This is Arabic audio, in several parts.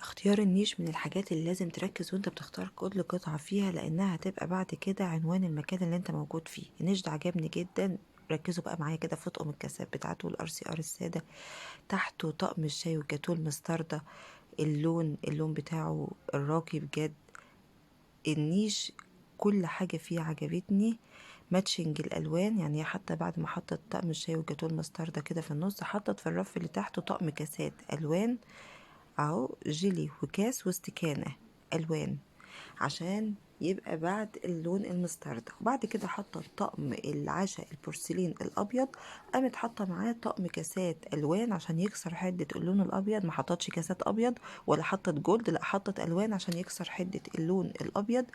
اختيار النيش من الحاجات اللي لازم تركز وانت بتختار كل قطعة فيها، لانها هتبقى بعد كده عنوان المكان اللي انت موجود فيه. النيش ده عجبني جدا. ركزوا بقى معايا كده في اطقم الكاسات بتاعته والار سي ار السادة. تحته طقم الشاي والجاتوه المستردة. اللون بتاعه الراقي بجد. النيش كل حاجة فيه عجبتني. ماتشنج الالوان، يعني حتى بعد ما حطت طقم الشاي والجاتوه المستردة كده في النص، حطت في الرف اللي تحته طقم كاسات الوان اهو، جيلي وكاس واستكانة الوان، عشان يبقى بعد اللون المستردة. وبعد كده حاطه طقم العشاء البورسلين الابيض، قامت حاطه معاه طقم كاسات الوان عشان يكسر حده اللون الابيض. ما حطتش كاسات ابيض ولا حطت جولد، لا حطت الوان عشان يكسر حده اللون الابيض.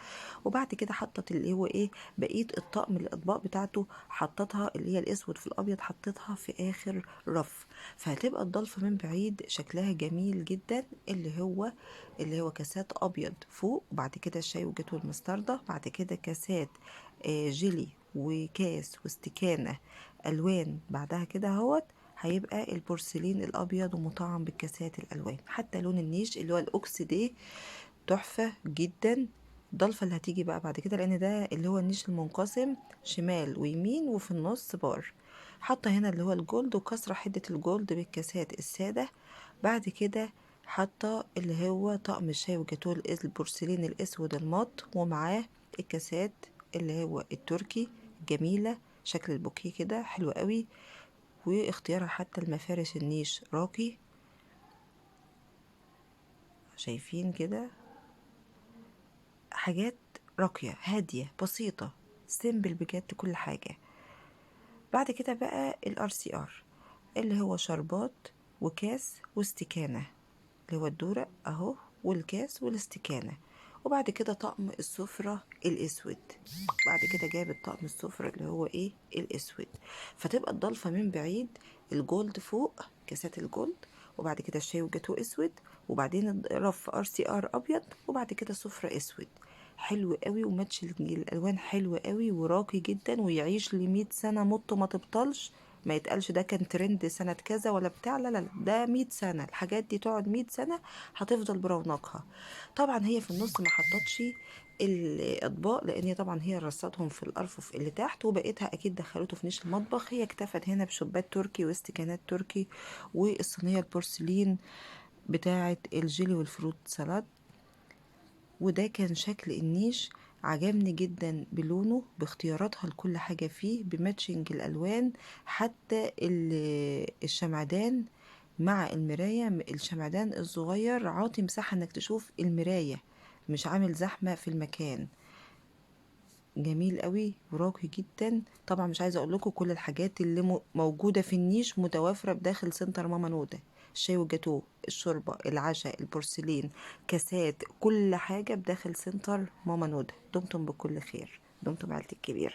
وبعد كده حطت اللي هو ايه بقيه الطقم، الاطباق بتاعته حطتها اللي هي الاسود في الابيض، حطيتها في اخر رف. فهتبقى الضلفه من بعيد شكلها جميل جدا، اللي هو كاسات ابيض فوق، وبعد كده الشاي وجاتوه المستردة، بعد كده كاسات جيلي وكاس واستكانة الوان. بعدها كده اهوت هيبقى البورسلين الابيض ومطعم بالكاسات الالوان. حتى لون النيش اللي هو الاوكسيديه تحفة جدا. الضلفة اللي هتيجي بقى بعد كده، لان ده اللي هو النيش المنقسم شمال ويمين وفي النص بار. حاطة هنا اللي هو الجولد وكسرة حدة الجولد بالكاسات السادة. بعد كده حاطة اللي هو طقم الشاي وجاتوه البورسلين الاسود المط، ومعاه الكاسات اللي هو التركي جميلة. شكل البوكيه كده حلو قوي، واختيارها حتى المفارش النيش راقي. شايفين كده حاجات راقية هادية بسيطة سيمبل بجد كل حاجة. بعد كده بقى الار سي ار اللي هو شربات وكاس واستكانة، اللي هو الدورق اهو والكاس والاستكانة. وبعد كده طقم السفرة الاسود. بعد كده جاب الطقم السفرة اللي هو ايه الاسود. فتبقى الضلفة من بعيد الجولد فوق كاسات الجولد، وبعد كده الشاي وجاتوه اسود، وبعدين رف ار سي ار ابيض، وبعد كده سفرة اسود. حلو قوي، وماتش الالوان حلو قوي وراقي جدا، ويعيش ل100 سنة مط ما تبطلش. ما يتقالش ده كان ترند سنة كذا ولا بتاع، لا لا لا، ده 100 سنة. الحاجات دي تقعد 100 سنة هتفضل برونقها. طبعا هي في النص ما حطتش الاطباق، لان هي طبعا هي رصتهم في الارفف اللي تحت، وبقيتها اكيد دخلته في نيش المطبخ. هي اكتفت هنا بشوبات تركي واستكانات تركي، والصينيه البورسلين بتاعه الجيلي والفروت سالاد. وده كان شكل النيش. عجبني جدا بلونه، باختياراتها لكل حاجة فيه، بماتشنج الألوان. حتى الشمعدان مع المراية، الشمعدان الصغير عاطي مساحة انك تشوف المراية، مش عامل زحمة في المكان. جميل قوي وراقي جدا. طبعا مش عايزه اقول لكم كل الحاجات اللي موجوده في النيش متوافره بداخل سنتر ماما نوده. الشاي والجاتوه، الشوربه، العشاء، البورسلين، كاسات، كل حاجه بداخل سنتر ماما نوده. دمتم بكل خير، دمتم عيلتي الكبيره.